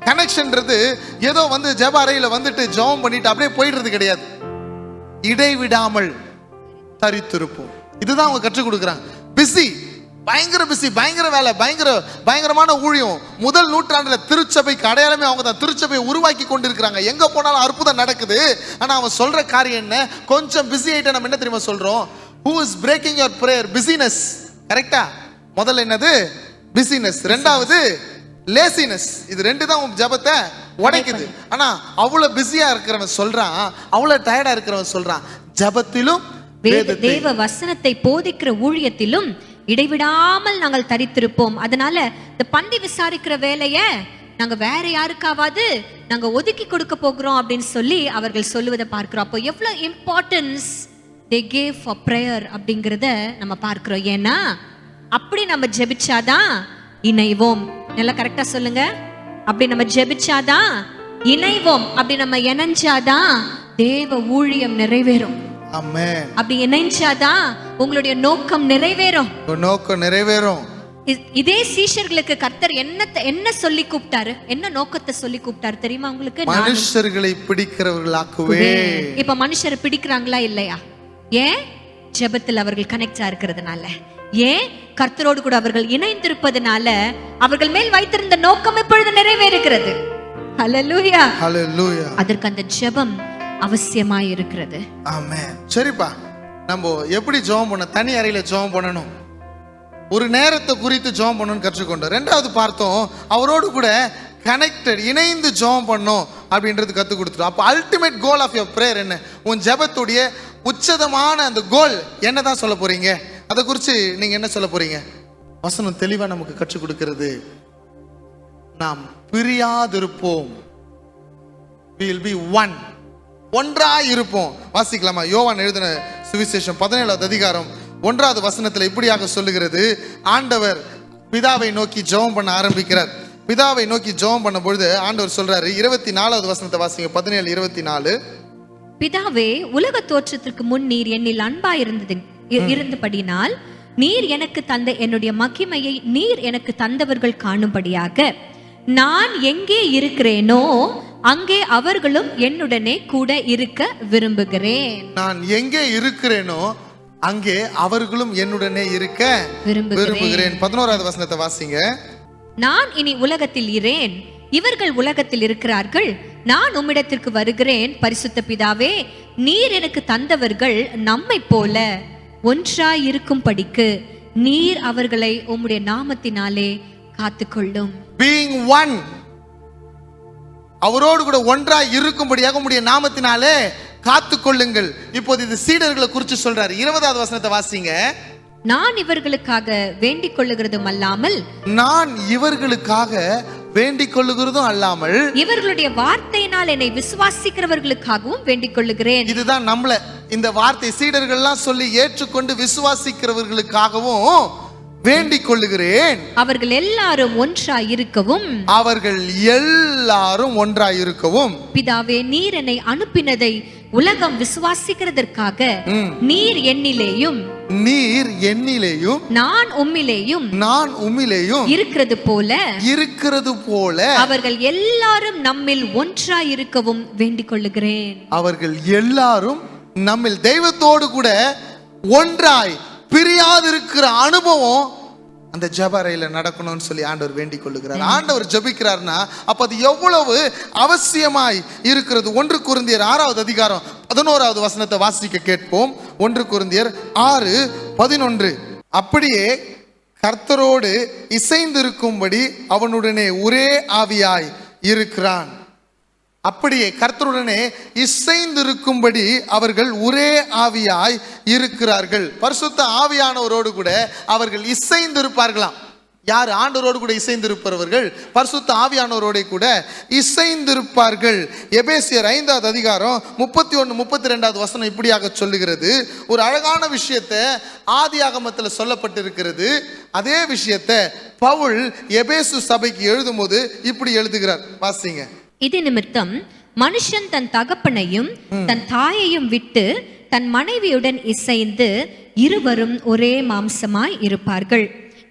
கனெக்ஷன்ன்றது ஏதோ ஜெப அறையில ஜெபம் பண்ணிட்டு அப்படியே போயிடுறது கிடையாது. இடைவிடாமல் தரித்திருப்போம். இதுதான் அவங்க கற்றுக் கொடுக்குறாங்க. பிஸி, பயங்கர பிஸி, பயங்கர வேலை, பயங்கரமான ஊழியம். முதல் நூற்றாண்டுல திருச்சபைக்கு அடையாளமே அவங்க தான். திருச்சபையை உருவாக்கி கொண்டிருக்கிறாங்க. எங்க போனாலும் அற்புதம் நடக்குது. ஆனா அவன் சொல்ற காரியம் என்ன? கொஞ்சம் பிஸி ஆயிட்டா நம்ம என்ன தெரியுமா சொல்றோம்? Who is breaking your prayer? Busyness. கரெக்டா? முதல்ல என்னது? பிஸினஸ். ரெண்டாவது லேசினஸ். இது ரெண்டு தான் உன் ஜெபத்தை உடைக்குது. ஆனா அவ்வளவு பிஸியா இருக்கிறவன் சொல்றான், அவ்வளவு டயர்டா இருக்கிறவன் சொல்றான், ஜெபத்திலும் தேவ வசனத்தை போதிக்கிற ஊழியத்திலும் இடைவிடாமல் நாங்கள் தரித்திருப்போம். அதனால இந்த பந்தி விசாரிக்கிற வேலைய நாங்க வேற யாருக்காவது நாங்க ஒதுக்கி கொடுக்க போகிறோம் அப்படின்னு சொல்லி அவர்கள் சொல்லுவதை பார்க்கிறோம். அப்போ எவ்வளவு importance they gave for prayer அப்படிங்கறத நம்ம பார்க்கிறோம். ஏன்னா அப்படி நம்ம ஜெபிச்சாதான் இணைவோம். நல்லா கரெக்டா சொல்லுங்க. அப்படி நம்ம ஜெபிச்சாதான் இணைவோம். அப்படி நம்ம இணைஞ்சாதான் தேவ ஊழியம் நிறைவேறும். ஆமென். அப்படி இணைஞ்சாதான் உங்களுடைய நோக்கம் நிறைவேறும். நோக்கம் நிறைவேறும். இதே சீஷர்களுக்கு கர்த்தர் என்ன சொல்லி கூப்பிட்டாரு? என்ன நோக்கத்தை சொல்லி கூப்பிட்டாரு தெரியுமா உங்களுக்கு? மனுஷர்களை பிடிக்கிறவர்களாக்குவே. இப்ப மனுஷரை பிடிக்கிறாங்களா இல்லையா? ஏன்? ஜெபத்தில் அவர்கள் கனெக்டா இருக்கிறதுனால. ஏன்? கர்த்தரோடு கூட அவர்கள் இணைந்திருப்பதனால அவர்கள் மேல் வைத்திருந்த நோக்கம் இப்பொழுது நிறைவேறுகிறது. ஹல்லேலூயா, ஹல்லேலூயா. அதற்கு அந்த ஜெபம் அவசியமாய் இருக்கிறது. ஆமென். சரிப்பா, நம்ம எப்படி ஜெபம் பண்ண? தனி அறையில ஜெபம் பண்ணணும். ஒரு நேரத்தை குறித்து ஜெபம் பண்ணணும்னு கற்றுக்கொண்டோம். ரெண்டாவது பார்த்தோம், அவரோடு கூட கனெக்டட், இணைந்து ஜெபம் பண்ணணும் அப்படின்றது கற்றுக் கொடுத்துட்டோம். அப்போ ultimate goal of your prayer என்ன? உன் ஜெபத்துடைய உச்சதமான அந்த கோல் என்னதான் சொல்ல போறீங்க? அதை குறித்து நீங்க என்ன சொல்ல போறீங்க? வசனம் தெளிவா நமக்கு கற்றுக் கொடுக்கிறது. நாம் பிரியாதிருப்போம். we will be one. ஒன்றாய் இருப்போம். வாசிக்கலாமா? யோவான் எழுதின சுவிசேஷம் 17வது அதிகாரம் 1வது வசனத்தில் இப்படியாக சொல்லுகிறது. ஆண்டவர் பிதாவை நோக்கி ஜெபம் பண்ண ஆரம்பிக்கிறார். பிதாவை நோக்கி ஜெபம் பண்ணும் பொழுது ஆண்டவர் சொல்றாரு. 24வது வசனத்தை வாசிங்க. 17:24. பிதாவே, உலக தோற்றத்திற்கு முன் நீர் என்னில் அன்பா இருந்தபடினால் நீர் எனக்கு தந்த என்னுடைய மகிமையை நீர் எனக்கு தந்தவர்கள் காணும்படியாக நான் எங்கே இருக்கிறேனோ அங்கே அவர்களும் என்னுடனே கூட இருக்க விரும்புகிறேன். நான் எங்கே இருக்கிறேனோ அங்கே அவர்களும் என்னுடனே இருக்க விரும்புகிறேன். 11வது வசனத்தை வாசிங்க. நான் இனி உலகத்தில் இரேன், இவர்கள் உலகத்தில் இருக்கிறார்கள், நான் உம்மிடத்திற்கு வருகிறேன். பரிசுத்த பிதாவே, நீர் எனக்கு தந்தவர்கள் நம்மை போல ஒன்றாய் இருக்கும்படிக்கு நீர் அவர்களை உம்முடைய நாமத்தினாலே காத்துக்கொள்ளும். being one, அவரோடு கூட ஒன்றாய் இருக்கும்படியாக உம்முடைய நாமத்தினாலே காத்துக்கொள்ளுங்கள். இப்போது இது சீடர்களை குறித்து சொல்றாரு. 20வது வசனத்தை வாசிங்க. நான் இவர்களுக்காக வேண்டிக் கொள்ளுகிறதும் அல்லாமல், நான் இவர்களுக்காக வேண்டிக் கொள்ளுகிறதும் அல்லாமல், இவர்களுடைய வார்த்தையினால் என்னை விசுவாசிக்கிறவர்களுக்காகவும் வேண்டிக் கொள்ளுகிறேன். இதுதான் நம்மள இந்த வார்த்தை சீடர்கள்லாம் சொல்லி ஏற்றுக்கொண்டு விசுவாசிக்கிறவர்களுக்காகவும் வேண்டிக் கொள்ளுகிறேன். அவர்கள் எல்லாரும் ஒன்றாய் இருக்கவும், அவர்கள் எல்லாரும் ஒன்றாய் இருக்கவும். பிதாவே, நீர் என்னை அனுப்பினதை உலகம் விசுவாசிக்கிறதற்காக நீர் என்னிலேயும் நான் உம்மிலேயும் இருக்கிறது போல அவர்கள் எல்லாரும் நம்மில் ஒன்றாய் இருக்கவும் வேண்டிக் கொள்ளுகிறேன். அவர்கள் எல்லாரும் நம்மில் தெய்வத்தோடு கூட ஒன்றாய் பிரியாதிருக்கிற அனுபவம் அந்த ஜெப அறையில நடக்கணும்னு சொல்லி ஆண்டவர் வேண்டிக் கொள்ளுகிறார். ஆண்டவர் ஜெபிக்கிறார்னா அப்ப அது எவ்வளவு அவசியமாய் இருக்கிறது. 1 கொரிந்தியர் 6வது அதிகாரம் 11வது வசனத்தை வாசிக்க கேட்போம். 1 கொரிந்தியர் 6:11. அப்படியே கர்த்தரோடு இசைந்திருக்கும்படி அவனுடனே ஒரே ஆவியாய் இருக்கிறான். அப்படியே கர்த்தருடனே இசைந்திருக்கும்படி அவர்கள் ஒரே ஆவியாய் இருக்கிறார்கள். பரிசுத்த ஆவியானவரோடு கூட அவர்கள் இசைந்திருப்பார்களாம். யார்? ஆண்டவரோடு கூட இசைந்திருப்பவர்கள் பரிசுத்த ஆவியானவரோட கூட இசைந்திருப்பார்கள். எபேசியர் 5வது அதிகாரம் 31-32 வசனம் இப்படியாக சொல்லுகிறது. ஒரு அழகான விஷயத்தை ஆதியாகமத்தில் சொல்லப்பட்டிருக்கிறது. அதே விஷயத்தை பவுல் எபேசு சபைக்கு எழுதும்போது இப்படி எழுதுகிறார். வாசிங்க. இது நிமித்தம் மனுஷன் தன் தகப்பனையும் தன் தாயையும் விட்டு தன் மனைவியுடன் இசைந்து இருவரும் ஒரே மாம்சமாய் இருப்பார்கள்.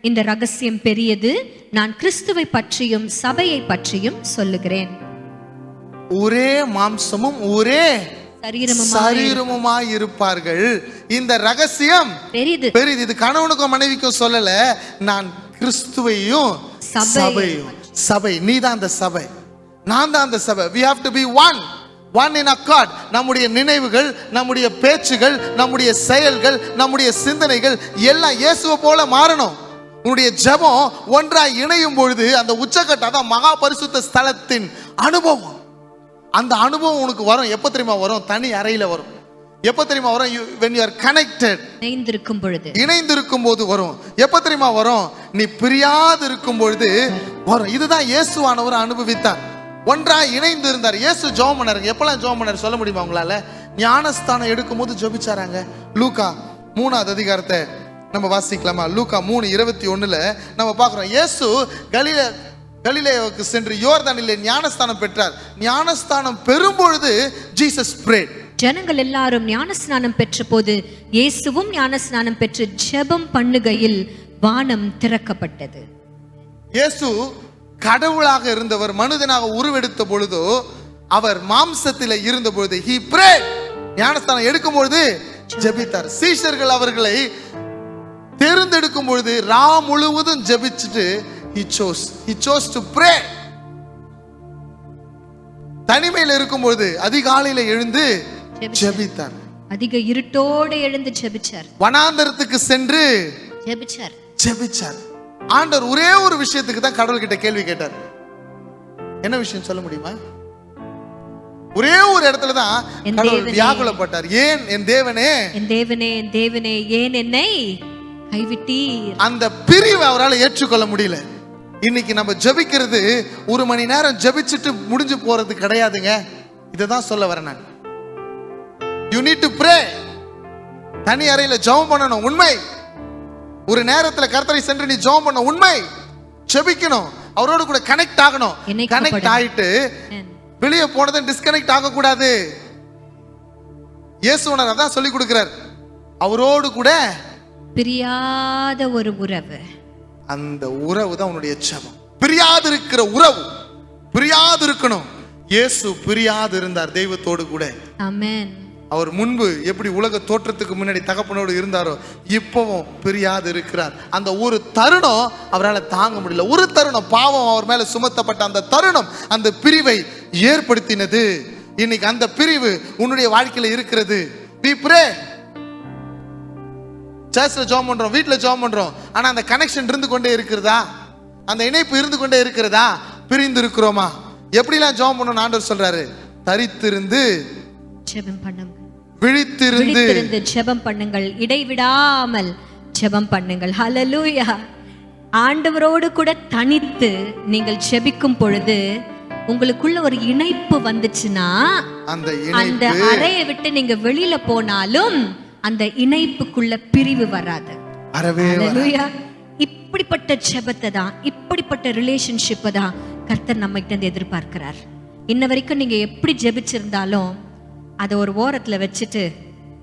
இந்த ரகசியம் பெரியது. நான் கிறிஸ்துவை பற்றியும் சபையை பற்றியும் சொல்லுகிறேன். ஒரே மாம்சமும் ஒரே சரீரமுமாய் இருப்பார்கள். இந்த ரகசியம் பெரிது. இது கணவனுக்கும் மனைவிக்கும் சொல்லல, நான் கிறிஸ்துவையும் சபையும். சபை நீதான் அந்த சபை, நான் தான் அந்த சபை. we have to be one in accord. நம்முடைய நினைவுகள், நம்முடைய பேச்சுகள், நம்முடைய செயல்கள், நம்முடைய சிந்தனைகள் எல்லாம் இயேசுவை போல மாறணும். உன்னுடைய ஜெபம் ஒன்றாய் இணையும் பொழுது அந்த உச்சக்கட்ட, அதான் மகா பரிசுத்த ஸ்தலத்தின் அனுபவம். அந்த அனுபவம் உனக்கு வரும். எப்ப தெரியுமா வரும்? தனி அறையில வரும். எப்ப தெரியுமா வரும்? when you are connected, இணைந்திருக்கும் பொழுது, இணைந்திருக்கும் போது வரும். எப்ப தெரியுமா வரும்? நீ பிரியாது இருக்கும் பொழுது வரும். இதுதான் இயேசுவானவர் அனுபவித்தார். ஒன்றாய் இணைந்து இருந்தார். இயேசு ஜெபம் பண்ணாருங்க. எப்பெல்லாம் ஜெபம் பண்ணாரு சொல்ல முடியுமா உங்களால? ஞானஸ்தானம் எடுக்கும் போது ஜெபிச்சாராங்க. லூக்கா 3வது அதிகாரத்தை நம்ம வாசிக்கலாமா? லூக்கா 3:21 நம்ம பார்க்கிறோம். இயேசு கலிலேயாவுக்கு சென்று யோர்தானிலே ஞானஸ்தானம் பெற்றார். ஞானஸ்தானம் பெறும் பொழுது ஜீசஸ் prayed. ஜனங்கள் எல்லாரும் ஞானஸ்நானம் பெற்ற போது இயேசுவும் ஞானஸ்நானம் பெற்று ஜெபம் பண்ணுகையில் வானம் திறக்கப்பட்டது. இயேசு கடவுளாக இருந்தவர் மனிதனாக உருவெடுத்த பொழுதோ, அவர் மாம்சத்தில் இருந்த பொழுது he prayed. ஞானஸ்தானம் எடுக்கும் பொழுது ஜெபித்தார். சீஷர்கள் அவர்களை தேர்ந்தெடுக்கும் பொழுது ரா முழுவதும் ஜெபிச்சுட்டு he chose to pray. தனிமையில் இருக்கும் பொழுது அதிகாலையில எழுந்து ஜெபித்தார். அதிக இருட்டோடு எழுந்து ஜெபிச்சார். வனாந்தரத்துக்கு சென்று ஜெபிச்சார். ஆண்டவர் ஒரே ஒரு விஷயத்துக்கு தான் கடவுள் கிட்ட கேள்வி கேட்டார். என்ன விஷயம் சொல்ல முடியுமா? ஒரே ஒரு இடத்துல தான் கடவுள் வியாகுலப்பட்டார். ஏன் என் தேவனே, என் தேவனே, என் தேவனே, ஏன் என்னை கைவிட்டீர்? அந்த பிரிவை அவரால் ஏற்றுக்கொள்ள முடியல. இன்னைக்கு நம்ம ஜெபிக்கிறது 1 மணி நேரம் ஜெபிச்சுட்டு முடிஞ்சு போறது கிடையாதுங்க. இதைதான் சொல்ல வரேன் நான். You need to pray. தனி அறையில ஜெபம் பண்ணணும், உண்மை. ஒரு நேரத்துல கர்த்தரை சென்று நீ ஜெபம் பண்ண, உண்மை. ஜெபிக்கணும், அவரோடு கூட கனெக்ட் ஆகணும். கனெக்ட் ஆயிட்டு வெளியே போனதை டிஸ்கனெக்ட் ஆக கூடாது. இயேசுவனர் அதான் சொல்லி கொடுக்கிறார். அவரோடு கூட பிரியாத ஒரு உறவு. அந்த உறவு தான் உன்னுடைய ஜெபம். பிரியாது இருக்கிற உறவு, பிரியாது இருக்கணும். இயேசு பிரியாது இருந்தார் தெய்வத்தோடு கூட. ஆமென். அவர் முன்பு எப்படி உலக தோற்றத்துக்கு முன்னாடி தகப்பனோடு இருந்தாரோ இப்பவும் பிரியாது இருக்கிறார். அந்த ஒரு தருணம் அவரால் தாங்க முடியல. ஒரு தருணம் பாவம் அவர் மேல சுமத்தப்பட்ட அந்த தருணம் அந்த பிரிவை ஏற்படுத்தினது. இன்னைக்கு அந்த பிரிவு உன்னுடைய வாழ்க்கையில இருக்கிறது. we pray. சர்ச்ல ஜெபம் பண்றோம், வீட்டுல ஜெபம் பண்றோம், ஆனா அந்த கனெக்ஷன் இருந்து கொண்டே இருக்கிறதா? அந்த இணைப்பு இருந்து கொண்டே இருக்கிறதா? பிரிந்து இருக்கிறோமா? எப்படிலாம் ஜெபம் பண்ணணும் ஆண்டவர் சொல்றாரு? தரித்திருந்து ஜெபம் பண்ணுங்கள், விழித்திருந்து ஜெபம் பண்ணுங்கள், இடைவிடாமல் ஜெபம் பண்ணுங்கள். ஹல்லேலூயா. ஆண்டவரோடு கூட தனித்து நீங்கள் ஜெபிக்கும் பொழுது உங்களுக்குள்ள ஒரு இணைப்பு வந்துச்சுன்னா, அந்த அறையை விட்டு நீங்க வெளியில போனாலும் அந்த இணைப்புக்குள்ள பிரிவு வராது. ஹல்லேலூயா. இப்படிப்பட்ட ஜெபத்தை தான், இப்படிப்பட்ட ரிலேஷன்ஷிப்பை தான் கர்த்தர் நம்ம கிட்ட இருந்து எதிர்பார்க்கிறார். இன்ன வரைக்கும் நீங்க எப்படி ஜெபிச்சிருந்தாலும் அதை ஒரு ஓரத்துல வச்சுட்டு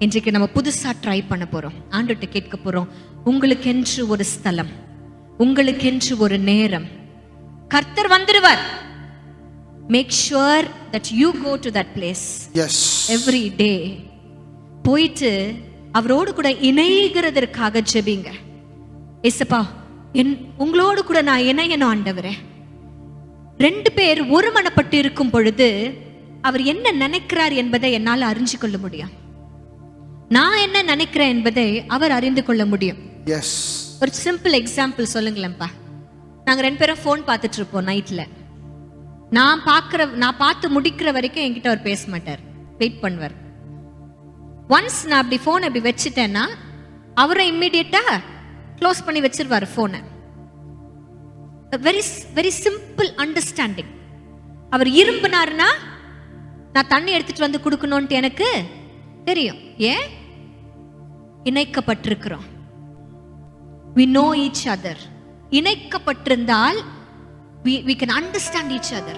இன்றைக்கு நம்ம புதுசா ட்ரை பண்ண போறோம். ஆண்டவர்கிட்ட கேட்க போறோம், உங்களுக்கென்று ஒரு ஸ்தலம், உங்களுக்கென்று ஒரு நேரம். கர்த்தர் வந்துடுவார். Make sure that you go to that place every day. போயிட்டு அவரோடு கூட இணைகிறதற்காக ஜெபிங்க. ஏசப்பா, உங்களோடு கூட நான் இணையணும் ஆண்டவரே. 2 பேர் ஒருமனப்பட்டு இருக்கும் பொழுது அவர் என்ன நினைக்கிறார் என்பதை என்னால் அறிஞ்சு கொள்ள முடியும். நான் என்ன நினைக்கிறேன் என்பதை அவர் அறிந்து கொள்ள முடியும். ஒரு சிம்பிள் எக்ஸாம்பிள் சொல்லுங்களேன்ப்பா. நாங்க 2 பேரும் போன் பார்த்துட்டு இருப்போம் நைட்ல. நான் பார்த்து முடிக்கிற வரைக்கும் என்கிட்ட அவர் பேச மாட்டார், வெயிட் பண்ணுவார். ஒன்ஸ் நான் அப்படி போன் அப்படி வச்சுட்டேன்னா அவரை இம்மிடியட்டா க்ளோஸ் பண்ணி வச்சிருவாரு போனை. Very very simple understanding. அவர் இரும்பினாருன்னா நான் தண்ணி எடுத்துட்டு வந்து கொடுக்கணும்ட்டு எனக்கு தெரியும். ஏன்? இணைக்கப்பட்டிருக்கிறோம். we know each other. இணைக்கப்பட்டிருந்தால் we can understand each other.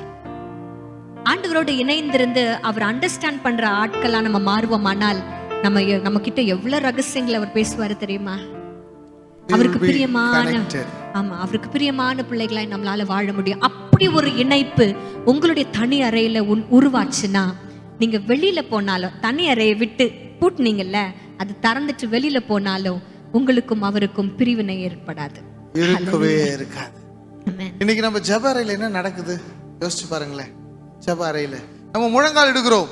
ஆண்டவரோடு இணைந்திருந்து அவர் அண்டர்ஸ்டாண்ட் பண்ற ஆட்களா நம்ம மாறுவோமானால் நம்ம கிட்ட எவ்வளவு ரகசியங்களை அவர் பேசுவாரு தெரியுமா? அவருக்கு பிரியமான, ஆமா, அவருக்கு பிரியமான பிள்ளைகளாய் நம்மளால வாழ முடியும். அப்படி ஒரு இணைப்பு உங்களுடைய தனி அறையில உருவாச்சுன்னா, நீங்க வெளியில போனாலும், தனி அறையை விட்டு பூட்டினீங்கல்ல, அது திறந்துட்டு வெளியில போனாலும் உங்களுக்கும் அவருக்கும் பிரிவினை ஏற்படாது, இருக்கவே இருக்காது. இன்னைக்கு நம்ம ஜெப அறையில என்ன நடக்குது யோசிச்சு பாருங்களேன். ஜெப அறையில நம்ம முழங்கால் எடுக்கிறோம்,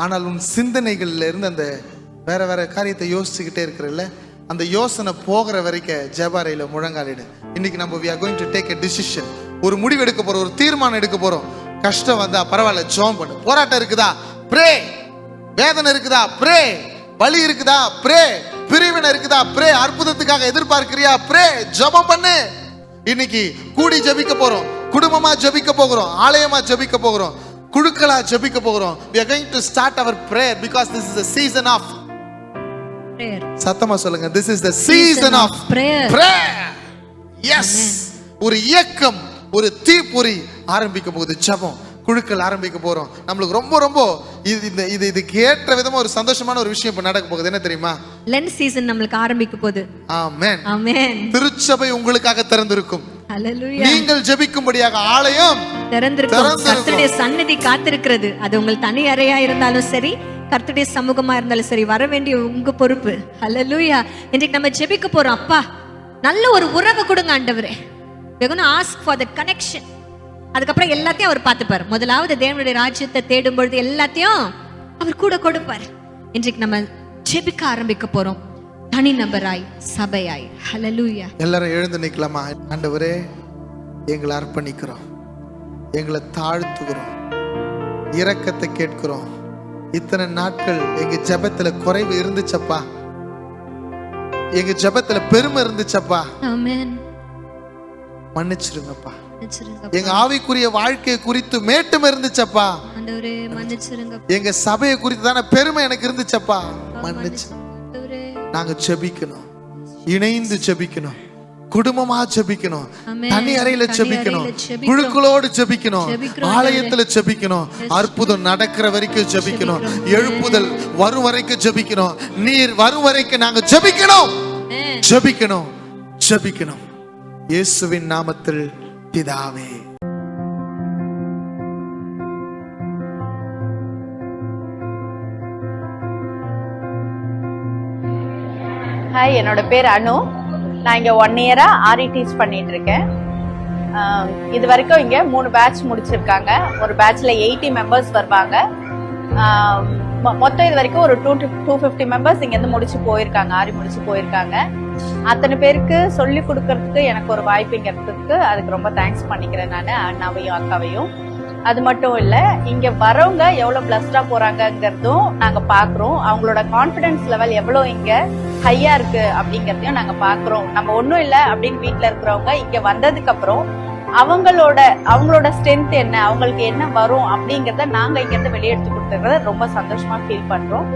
ஆனால் உன் சிந்தனைகள்ல இருந்து அந்த வேற வேற காரியத்தை யோசிச்சுக்கிட்டே இருக்கிறல்ல, அந்த யோசனை போகிற வரைக்கும் ஜெப அறையில முழங்கால் எடு. இன்னைக்கு நம்ம we are going to take a decision. ஒரு முடிவு எடுக்க போறோம், ஒரு தீர்மானம் எடுக்க போறோம். கஷ்டம் வந்தா பரவாயில்ல, ஜெபம் பண்ணு. போராட்டம் இருக்குதா, ப்ரே. வேதனை இருக்குதா, ப்ரே. வலி இருக்குதா, ப்ரே. பிரிவினை இருக்குதா, ப்ரே. அற்புதத்துக்காக எதிர்பார்க்கிறியா, ப்ரே. ஜெபம் பண்ணு. இன்னைக்கு கூடி ஜெபிக்க போறோம், குடும்பமா ஜெபிக்க போகிறோம், ஆலயமா ஜெபிக்க போகிறோம், குழுக்களா ஜெபிக்க போகிறோம். we are going to start our prayer because this is the season of prayer. சத்தமா சொல்லுங்க, this is the season of prayer. yes. ஒரு இயக்கம், ஒரு தீப்பொறி ஆரம்பிக்க போகுது. ஜெபம் குழுக்கள் ஆரம்பிக்க போறோம். நம்மளுக்கு ரொம்ப ரொம்ப இதுக்கு ஏற்ற விதமா ஒரு சந்தோஷமான ஒரு விஷயம் இப்ப நடக்க போகுது. என்ன தெரியுமா? லென்த் சீசன் நம்மளுக்கு ஆரம்பிக்க போகுது. ஆமென், ஆமென். திருச்சபை உங்களுக்காக திறந்திருக்கும். ஹல்லேலூயா. நீங்கள் ஜெபிக்கும்படியாக ஆலயம் திறந்திருக்கும். கர்த்தருடைய சந்நிதி காத்திருக்கிறது. அது உங்கள் தனி அறையா இருந்தாலும் சரி, கர்த்தருடைய சமூகமா இருந்தாலும் சரி, வர வேண்டிய உங்க பொறுப்பு. ஹல்லேலூயா. இன்றைக்கு நம்ம ஜெபிக்க போறோம். அப்பா, நல்ல ஒரு உறவு கொடுங்க ஆண்டவரே. we are going to ask for that connection. அதுக்கப்புறம் எல்லாத்தையும் அவர் பார்த்துப்பார். முதலாவது தேவனுடைய ராஜ்யத்தை தேடும் பொழுது எல்லாத்தையும் அவர் கூட கொடுப்பார். இன்றைக்கு நம்ம ஜெபிக்க ஆரம்பிக்க போறோம், தனி நபராய், சபையாய். ஹல்லேலூயா. எல்லாரும் எழுந்து நிக்கலாமா? ஆண்டவரே, எங்களை அர்ப்பணிக்கிறோம், எங்களை தாழ்த்துகிறோம், இரக்கத்தை கேட்கிறோம். இத்தனை நாட்கள் எங்க ஜெபத்துல குறைவு இருந்துச்சப்பா, எங்க ஜெபத்துல பெருமை இருந்துச்சப்பா. ஆமென். மன்னிச்சிருங்கப்பா. எங்க ஆவிக்குரிய வாழ்க்கை குறித்து மேட்டம் இருந்துச்சப்பா, ஆண்டவரே மன்னிச்சிருங்க. எங்க சபையை குறித்து தான பெருமை எனக்கு இருந்துச்சப்பா, மன்னிச்சு. நாங்க ஜெபிக்கணும், இணைந்து ஜெபிக்கணும், குடும்பமா ஜெபிக்கணும், தனி அறையில ஜெபிக்கணும், குழுக்களோடு ஜெபிக்கணும், ஆலயத்துல ஜெபிக்கணும், அற்புதம் நடக்கிற வரைக்கும் ஜெபிக்கணும், எழுப்புதல் வரும் வரைக்கும் ஜெபிக்கணும், நீர் வரும் வரைக்கும் நாங்க ஜெபிக்கணும், ஜெபிக்கணும், ஜெபிக்கணும். இயேசுவின் நாமத்தில் பிதாவே. ஹாய், என்னோட பேர் அனு. நான் இங்கே 1 இயரா ஆரி டீச் பண்ணிட்டு இருக்கேன். இது வரைக்கும் இங்கே 3 பேட்ச் முடிச்சிருக்காங்க. ஒரு பேட்ச்ல 80 மெம்பர்ஸ் வருவாங்க. மொத்தம் இது வரைக்கும் ஒரு 250 மெம்பர்ஸ் இங்கேருந்து முடிச்சு போயிருக்காங்க, ஆரி முடிச்சு போயிருக்காங்க. அத்தனை பேருக்கு சொல்லி கொடுக்கறதுக்கு எனக்கு ஒரு வாய்ப்பு இங்கே இருக்கிறதுக்கு அதுக்கு ரொம்ப தேங்க்ஸ் பண்ணிக்கிறேன் நான், அண்ணாவையும் அக்காவையும். அது மட்டும் இல்லை, இங்கே வரவங்க எவ்வளோ பிளஸ்டா போறாங்கிறதும் நாங்கள் பார்க்குறோம். அவங்களோட கான்ஃபிடன்ஸ் லெவல் எவ்வளோ இங்கே ஹையா இருக்கு அப்படிங்கிறதையும் நாங்கள் பார்க்குறோம். நம்ம ஒன்றும் இல்லை அப்படின்னு வீட்டில் இருக்கிறவங்க இங்கே வந்ததுக்கு அப்புறம் அவங்களோட ஸ்ட்ரென்த் என்ன, அவங்களுக்கு என்ன வரும் அப்படிங்கிறத நாங்கள் இங்கேருந்து வெளியெடுத்து கொடுத்துருக்கிறத ரொம்ப சந்தோஷமா ஃபீல் பண்றோம்.